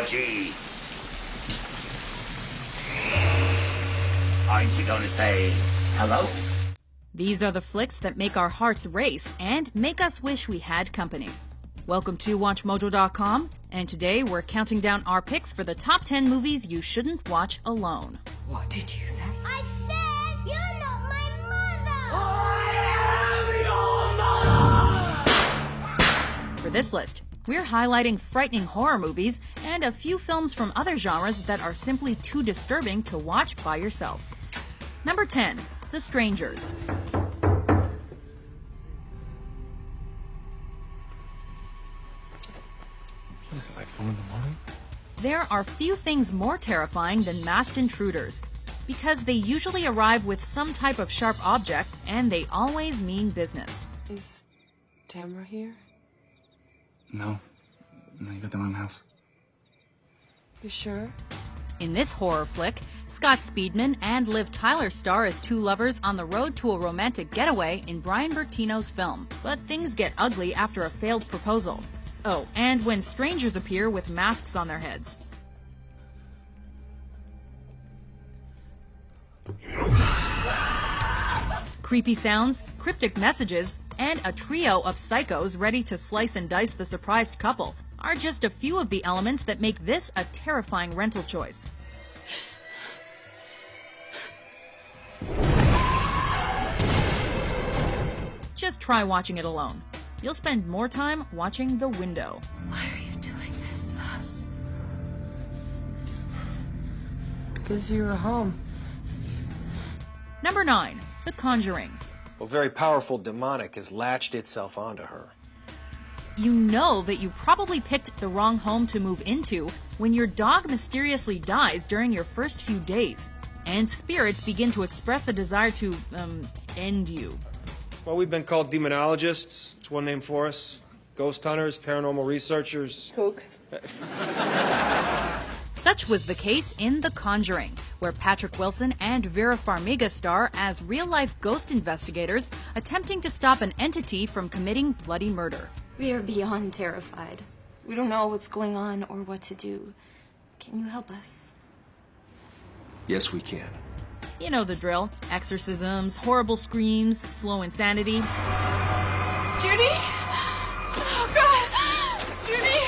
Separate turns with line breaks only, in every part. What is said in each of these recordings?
Georgie. Aren't you going to say hello?
These are the flicks that make our hearts race and make us wish we had company. Welcome to WatchMojo.com, and today we're counting down our picks for the top 10 movies you shouldn't watch alone.
What did you say?
I said you're not my mother!
I am your mother!
For this list, we're highlighting frightening horror movies and a few films from other genres that are simply too disturbing to watch by yourself. Number 10, The Strangers.
Is it like 4 in the morning?
There are few things more terrifying than masked intruders, because they usually arrive with some type of sharp object and they always mean business.
Is Tamara here?
No, you got the wrong house.
You sure?
In this horror flick, Scott Speedman and Liv Tyler star as two lovers on the road to a romantic getaway in Brian Bertino's film. But things get ugly after a failed proposal. Oh, and when strangers appear with masks on their heads. Creepy sounds, cryptic messages, and a trio of psychos ready to slice and dice the surprised couple are just a few of the elements that make this a terrifying rental choice. Just try watching it alone. You'll spend more time watching The Window.
Why are you doing this to us? Because you were home.
Number 9, The Conjuring.
A very powerful demonic has latched itself onto her.
You know that you probably picked the wrong home to move into when your dog mysteriously dies during your first few days, and spirits begin to express a desire to, end you.
Well, we've been called demonologists. It's one name for us. Ghost hunters, paranormal researchers.
Kooks.
Such was the case in The Conjuring, where Patrick Wilson and Vera Farmiga star as real-life ghost investigators attempting to stop an entity from committing bloody murder.
We are beyond terrified. We don't know what's going on or what to do. Can you help us?
Yes, we can.
You know the drill. Exorcisms, horrible screams, slow insanity.
Judy? Oh, God! Judy!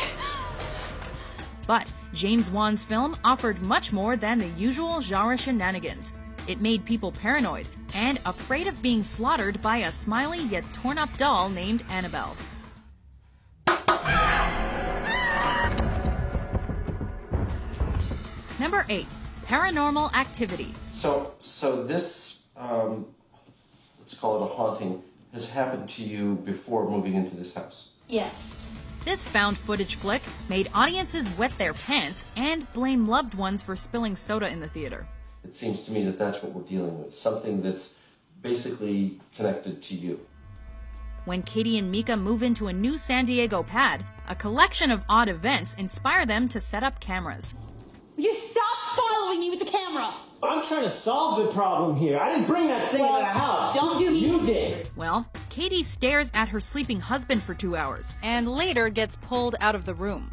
But James Wan's film offered much more than the usual genre shenanigans. It made people paranoid and afraid of being slaughtered by a smiley yet torn-up doll named Annabelle. Number 8, Paranormal Activity.
So this, let's call it a haunting, has happened to you before moving into this house?
Yes.
This found footage flick made audiences wet their pants and blame loved ones for spilling soda in the theater.
It seems to me that that's what we're dealing with, something that's basically connected to you.
When Katie and Mika move into a new San Diego pad, a collection of odd events inspire them to set up cameras.
Would you stop following me with the camera?
I'm trying to solve the problem here. I didn't bring that thing into the house.
Don't do me.
You did.
Well, Katie stares at her sleeping husband for 2 hours and later gets pulled out of the room.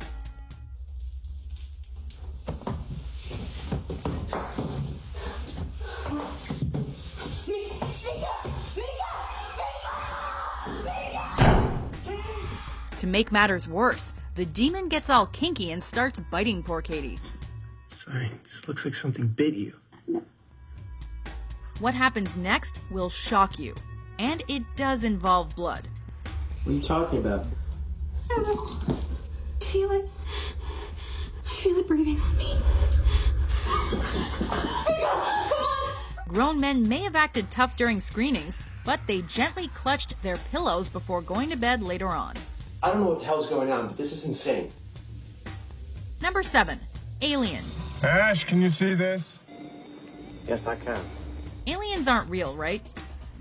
To make matters worse, the demon gets all kinky and starts biting poor Katie.
Sorry, this looks like something bit you.
What happens next will shock you, and it does involve blood.
What are you talking about?
I don't know. I feel it. I feel it breathing on me.
Grown men may have acted tough during screenings, but they gently clutched their pillows before going to bed later on.
I don't know what the hell's going on, but this is insane.
Number 7, Alien.
Ash, can you see this?
Yes, I can.
Aliens aren't real, right?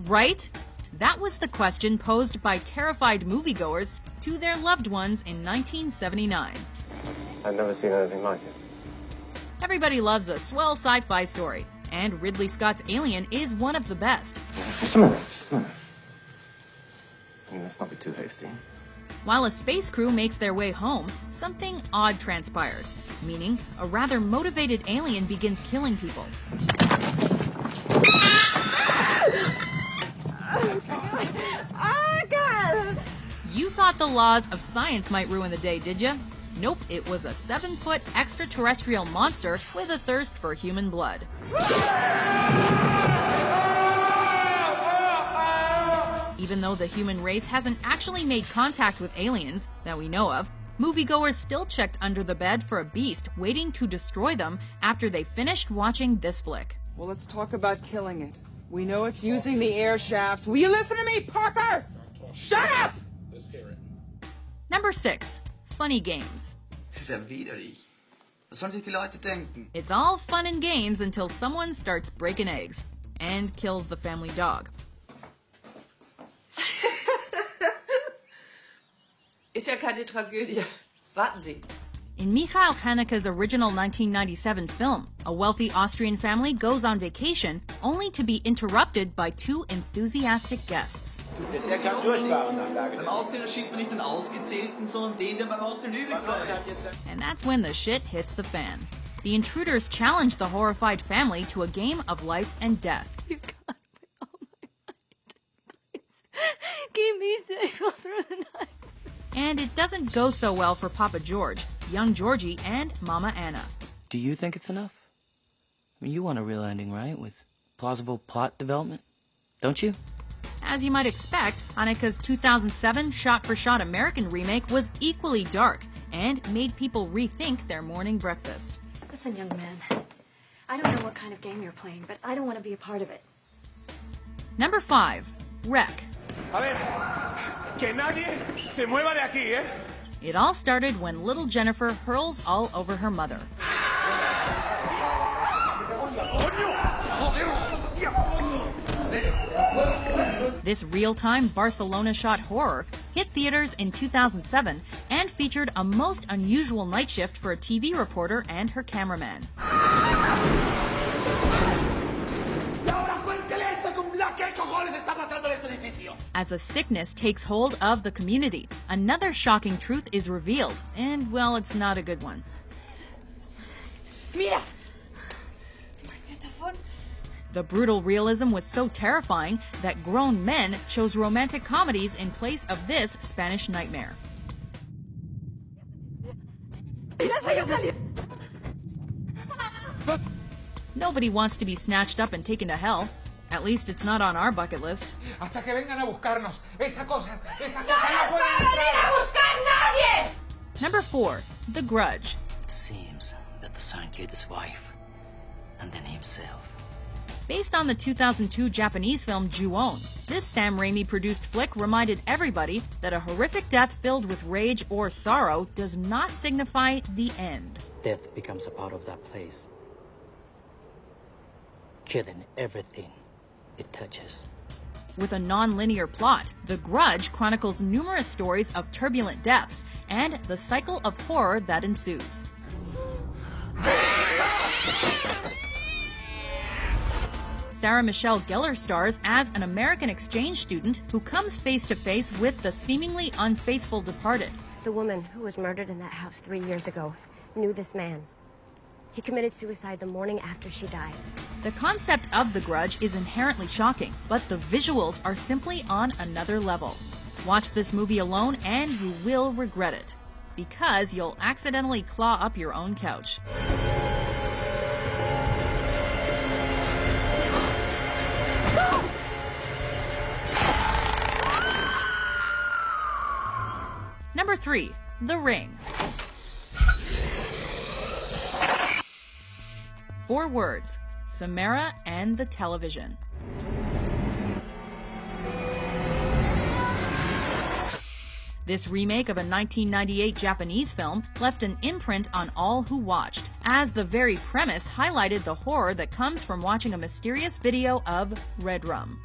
Right? That was the question posed by terrified moviegoers to their loved ones in 1979.
I've never seen anything like it.
Everybody loves a swell sci-fi story, and Ridley Scott's Alien is one of the best.
Just a minute. Let's not be too hasty.
While a space crew makes their way home, something odd transpires, meaning a rather motivated alien begins killing people.
Oh, God!
You thought the laws of science might ruin the day, did you? Nope, it was a 7-foot extraterrestrial monster with a thirst for human blood. Even though the human race hasn't actually made contact with aliens that we know of, moviegoers still checked under the bed for a beast waiting to destroy them after they finished watching this flick.
Well, let's talk about killing it. We know it's using the air shafts. Will you listen to me, Parker? Shut up!
Number 6. Funny games.
Das ist ja widerlich. Was sollen sich die Leute denken?
It's all fun and games until someone starts breaking eggs and kills the family dog.
Ist ja keine Tragödie. Warten Sie.
In Michael Haneke's original 1997 film, a wealthy Austrian family goes on vacation only to be interrupted by 2 enthusiastic guests.
Der kann durchfahren nach Lage. Beim Auszählen schießt man nicht den Ausgezählten, sondern den, der beim Auszählen übrig bleibt.
And that's when the shit hits the fan. The intruders challenge the horrified family to a game of life and death.
You got me. Oh my God. Please. Keep me safe all through the night.
And it doesn't go so well for Papa George, young Georgie, and Mama Anna.
Do you think it's enough? I mean, you want a real ending, right? With plausible plot development? Don't you?
As you might expect, Haneke's 2007 shot-for-shot American remake was equally dark and made people rethink their morning breakfast.
Listen, young man, I don't know what kind of game you're playing, but I don't want to be a part of it.
Number 5. Wreck.
A ver, que nadie se mueva de aquí, ¿eh?
It all started when little Jennifer hurls all over her mother. This real-time Barcelona-shot horror hit theaters in 2007 and featured a most unusual night shift for a TV reporter and her cameraman. As a sickness takes hold of the community, another shocking truth is revealed, and, well, it's not a good one.
Mira!
The brutal realism was so terrifying that grown men chose romantic comedies in place of this Spanish nightmare. Nobody wants to be snatched up and taken to hell. At least it's not on our bucket list.
Hasta que vengan a buscarnos. Esa cosa no puede entrar.
Number 4. The Grudge.
It seems that the son killed his wife, and then himself.
Based on the 2002 Japanese film Ju-On, this Sam Raimi-produced flick reminded everybody that a horrific death filled with rage or sorrow does not signify the end.
Death becomes a part of that place, killing everything it touches.
With a non-linear plot, The Grudge chronicles numerous stories of turbulent deaths and the cycle of horror that ensues. Sarah Michelle Gellar stars as an American exchange student who comes face to face with the seemingly unfaithful departed.
The woman who was murdered in that house 3 years ago knew this man. He committed suicide the morning after she died.
The concept of The Grudge is inherently shocking, but the visuals are simply on another level. Watch this movie alone and you will regret it, because you'll accidentally claw up your own couch. Number 3. The Ring. 4 words. Samara and the television. This remake of a 1998 Japanese film left an imprint on all who watched, as the very premise highlighted the horror that comes from watching a mysterious video of red rum.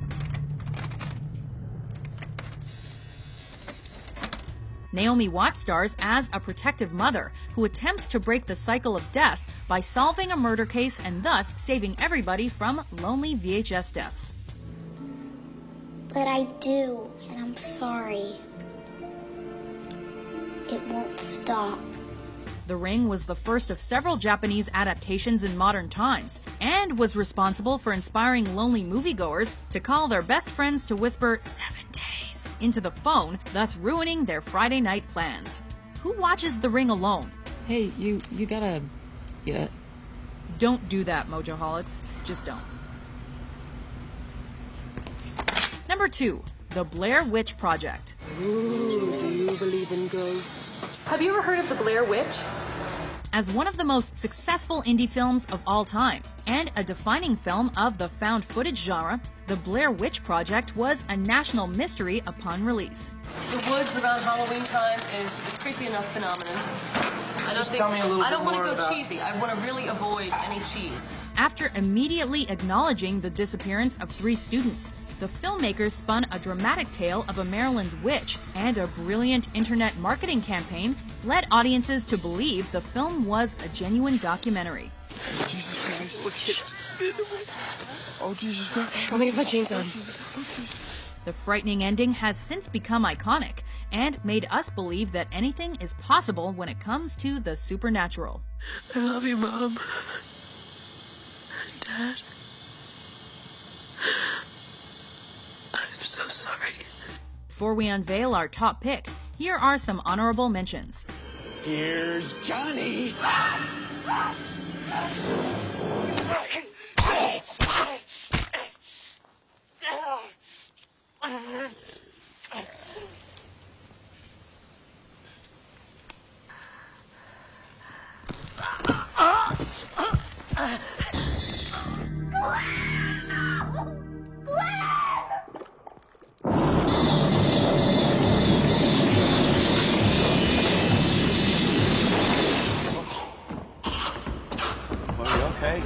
Naomi Watts stars as a protective mother who attempts to break the cycle of death by solving a murder case and thus saving everybody from lonely VHS deaths.
But I do, and I'm sorry. It won't stop.
The Ring was the first of several Japanese adaptations in modern times, and was responsible for inspiring lonely moviegoers to call their best friends to whisper 7 days into the phone, thus ruining their Friday night plans. Who watches The Ring alone?
Hey, you gotta... Yeah.
Don't do that, Mojoholics. Just don't. Number 2. The Blair Witch Project.
Ooh, do you believe in ghosts?
Have you ever heard of the Blair Witch?
As one of the most successful indie films of all time, and a defining film of the found footage genre, The Blair Witch Project was a national mystery upon release.
The woods around Halloween time is a creepy enough phenomenon. I don't want to go cheesy. I want to really avoid any cheese.
After immediately acknowledging the disappearance of 3 students, the filmmakers spun a dramatic tale of a Maryland witch, and a brilliant internet marketing campaign led audiences to believe the film was a genuine documentary.
Jesus Christ, look, it's... Oh, Jesus Christ.
Let me get my jeans on.
The frightening ending has since become iconic, and made us believe that anything is possible when it comes to the supernatural.
I love you, Mom. Dad. I'm so sorry.
Before we unveil our top pick, here are some honorable mentions.
Here's Johnny.
Okay.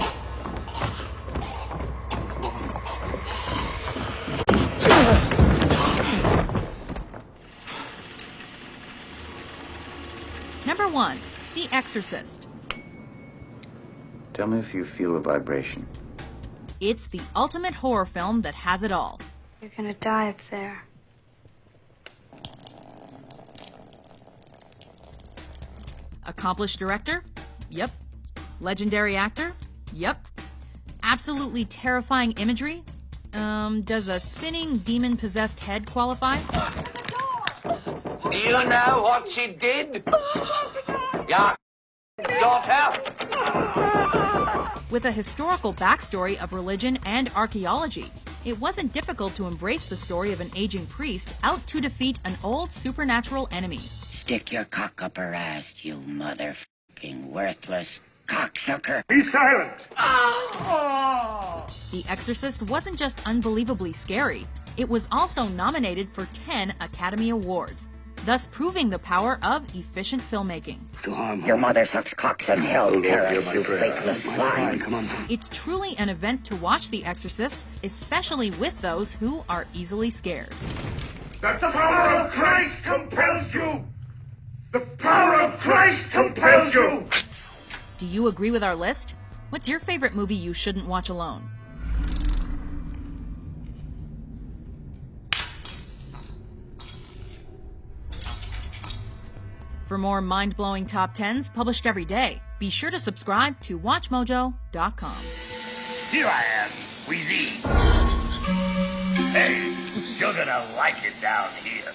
Number 1. The Exorcist.
Tell me if you feel a vibration.
It's the ultimate horror film that has it all.
You're gonna die up there.
Accomplished director? Yep. Legendary actor? Yep. Absolutely terrifying imagery? Does a spinning demon-possessed head qualify?
Do you know what she did? Your daughter?
With a historical backstory of religion and archaeology, it wasn't difficult to embrace the story of an aging priest out to defeat an old supernatural enemy.
Stick your cock up her ass, you motherfucking worthless cocksucker.
Be silent!
The Exorcist wasn't just unbelievably scary, it was also nominated for 10 Academy Awards, thus proving the power of efficient filmmaking.
Your mother sucks cocks in hell, Paris, you faithless swine.
It's truly an event to watch The Exorcist, especially with those who are easily scared.
The power of Christ compels you! The power of Christ compels you!
Do you agree with our list? What's your favorite movie you shouldn't watch alone? For more mind-blowing top 10s published every day, be sure to subscribe to WatchMojo.com.
Here I am, Wheezy. Hey, you're gonna like it down here.